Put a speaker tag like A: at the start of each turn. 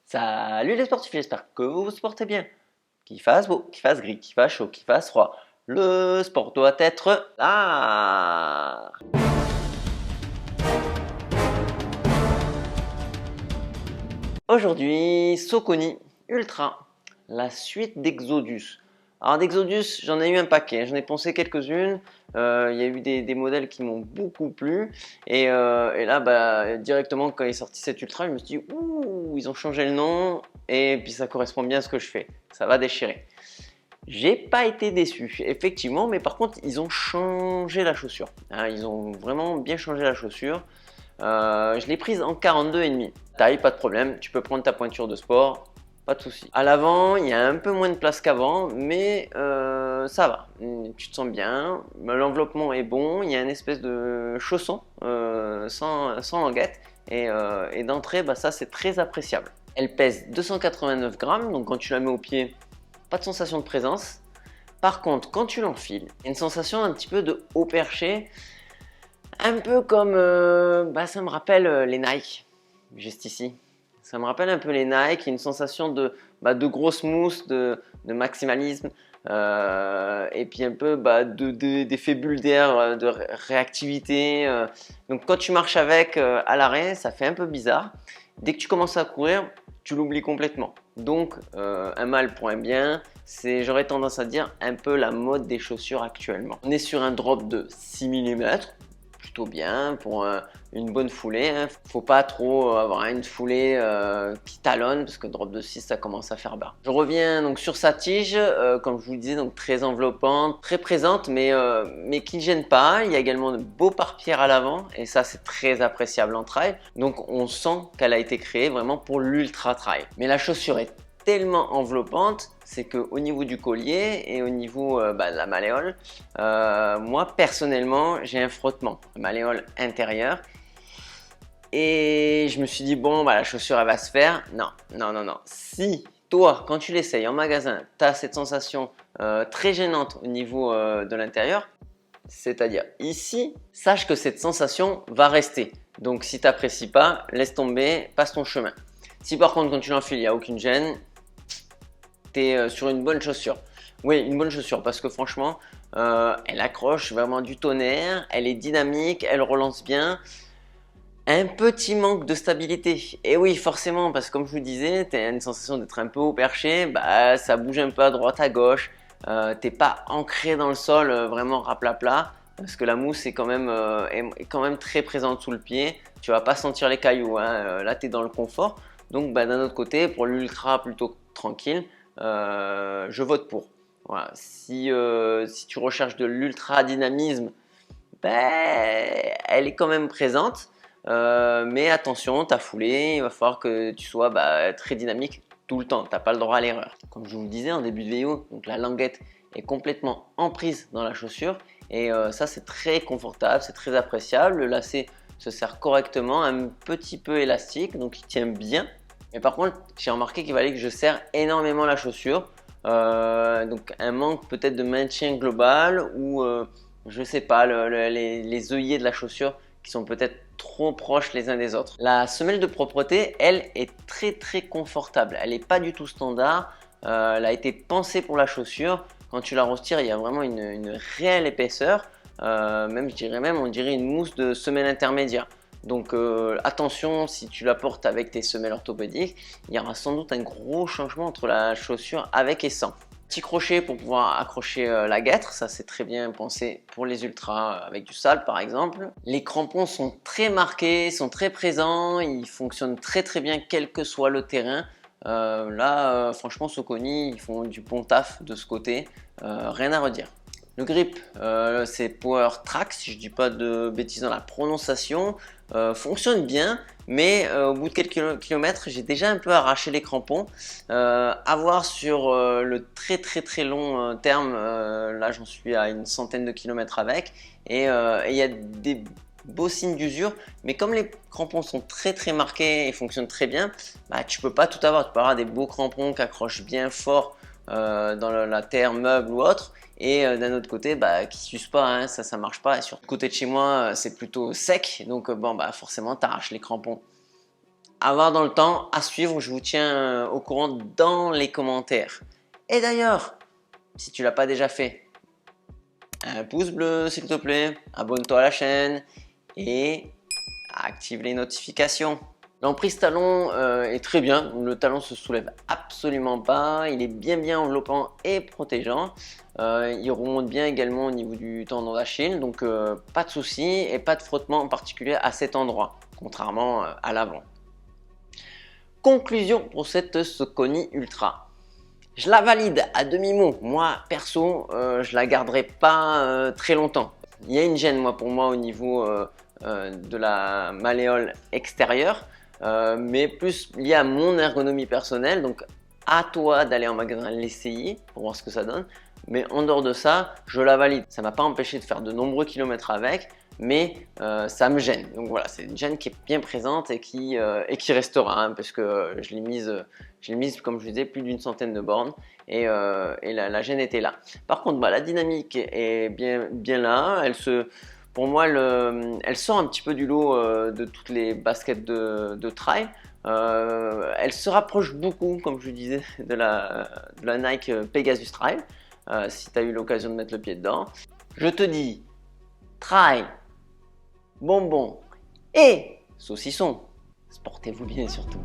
A: Salut les sportifs, j'espère que vous vous portez bien. Qu'il fasse beau, qu'il fasse gris, qu'il fasse chaud, qu'il fasse froid. Le sport doit être là. Aujourd'hui, Soconi Ultra, la suite d'Exodus. Alors d'Exodus, j'en ai eu un paquet, j'en ai pensé quelques-unes. Il y a eu des modèles qui m'ont beaucoup plu. Et là, directement, quand il est sorti cet Ultra, je me suis dit, ouh, ils ont changé le nom. Et puis ça correspond bien à ce que je fais. Ça va déchirer. J'ai pas été déçu, effectivement, mais par contre, ils ont changé la chaussure. Hein, ils ont vraiment bien changé la chaussure. Je l'ai prise en 42,5. Taille, pas de problème, tu peux prendre ta pointure de sport, pas de souci. À l'avant, il y a un peu moins de place qu'avant, mais ça va. Tu te sens bien, l'enveloppement est bon, il y a une espèce de chausson sans languette. Et d'entrée, ça c'est très appréciable. Elle pèse 289 grammes, donc quand tu la mets au pied, pas de sensation de présence. Par contre, quand tu l'enfiles, il y a une sensation un petit peu de haut perché, un peu comme, ça me rappelle les Nike, juste ici. Ça me rappelle un peu les Nike, une sensation de grosse mousse, de maximalisme, et puis un peu d'effet bulle d'air, de réactivité. Donc quand tu marches avec à l'arrêt, ça fait un peu bizarre. Dès que tu commences à courir, tu l'oublies complètement. Donc un mal pour un bien, c'est, j'aurais tendance à dire, un peu la mode des chaussures actuellement. On est sur un drop de 6 mm, plutôt bien pour une bonne foulée. Hein. Faut pas trop avoir une foulée qui talonne parce que drop de 6 ça commence à faire bas. Je reviens donc sur sa tige, comme je vous le disais, donc très enveloppante, très présente, mais qui ne gêne pas. Il y a également de beaux pare-pierres à l'avant et ça c'est très appréciable en trail. Donc on sent qu'elle a été créée vraiment pour l'ultra trail. Mais la chaussure est tellement enveloppante, c'est qu'au niveau du collier et au niveau de la malléole, moi personnellement j'ai un frottement, malléole intérieure, et je me suis dit bon la chaussure elle va se faire. Non, non, non, non. Si toi quand tu l'essayes en magasin, tu as cette sensation très gênante au niveau de l'intérieur, c'est-à-dire ici, sache que cette sensation va rester. Donc si tu n'apprécies pas, laisse tomber, passe ton chemin. Si par contre quand tu l'enfiles il n'y a aucune gêne, sur une bonne chaussure. Oui, une bonne chaussure parce que franchement, elle accroche vraiment du tonnerre, elle est dynamique, elle relance bien. Un petit manque de stabilité. Et oui, forcément, parce que comme je vous disais, tu as une sensation d'être un peu haut perché, ça bouge un peu à droite, à gauche. T'es pas ancré dans le sol, vraiment raplapla, parce que la mousse est quand même très présente sous le pied. Tu vas pas sentir les cailloux, hein. Là, tu es dans le confort. Donc, d'un autre côté, pour l'ultra plutôt tranquille, je vote pour. Voilà. Si tu recherches de l'ultra dynamisme, elle est quand même présente. Mais attention, ta foulée, il va falloir que tu sois très dynamique tout le temps. Tu n'as pas le droit à l'erreur. Comme je vous le disais en début de vidéo, donc la languette est complètement emprise dans la chaussure. Et ça, c'est très confortable, c'est très appréciable. Le lacet se serre correctement, un petit peu élastique, donc il tient bien. Mais par contre, j'ai remarqué qu'il fallait que je serre énormément la chaussure. Donc un manque peut-être de maintien global ou je sais pas, les œillets de la chaussure qui sont peut-être trop proches les uns des autres. La semelle de propreté, elle, est très très confortable. Elle n'est pas du tout standard. Elle a été pensée pour la chaussure. Quand tu la retires, il y a vraiment une réelle épaisseur. Même, je dirais même, on dirait une mousse de semelle intermédiaire. Donc attention, si tu la portes avec tes semelles orthopédiques, il y aura sans doute un gros changement entre la chaussure avec et sans. Petit crochet pour pouvoir accrocher la guêtre, ça c'est très bien pensé pour les ultras avec du sale par exemple. Les crampons sont très marqués, sont très présents, ils fonctionnent très très bien quel que soit le terrain. Franchement Soconi, ils font du bon taf de ce côté, rien à redire. Le grip, c'est Power Track, si je ne dis pas de bêtises dans la prononciation, fonctionne bien, mais au bout de quelques kilomètres, j'ai déjà un peu arraché les crampons. À voir sur le très très très long terme, là j'en suis à une centaine de kilomètres avec, et il y a des beaux signes d'usure, mais comme les crampons sont très très marqués et fonctionnent très bien, tu peux pas tout avoir. Tu peux avoir des beaux crampons qui accrochent bien fort dans la terre, meuble ou autre, et d'un autre côté qui s'use pas, hein, ça marche pas. Et sur le côté de chez moi c'est plutôt sec, donc forcément tu arraches les crampons À voir dans le temps, à suivre, je vous tiens au courant dans les commentaires. Et d'ailleurs, si tu l'as pas déjà fait, un pouce bleu s'il te plaît, abonne-toi à la chaîne et active les notifications. L'emprise talon est très bien, le talon se soulève absolument pas, il est bien enveloppant et protégeant. Il remonte bien également au niveau du tendon d'Achille, donc pas de souci et pas de frottement en particulier à cet endroit, contrairement à l'avant. Conclusion pour cette Saucony Ultra. Je la valide à demi-mot. Moi, perso, je la garderai pas très longtemps. Il y a une gêne, pour moi, au niveau de la malléole extérieure, mais plus lié à mon ergonomie personnelle. Donc, à toi d'aller en magasin l'essayer pour voir ce que ça donne. Mais en dehors de ça, je la valide. Ça ne m'a pas empêché de faire de nombreux kilomètres avec, mais ça me gêne. Donc voilà, c'est une gêne qui est bien présente et qui restera, hein, parce que je l'ai mise, comme je vous disais, plus d'une centaine de bornes et la gêne était là. Par contre, la dynamique est bien là. Pour moi, elle sort un petit peu du lot de toutes les baskets de trail. Elle se rapproche beaucoup, comme je vous disais, de la Nike Pegasus Trail, si tu as eu l'occasion de mettre le pied dedans. Je te dis, trail, bonbons et saucisson, sportez-vous bien surtout.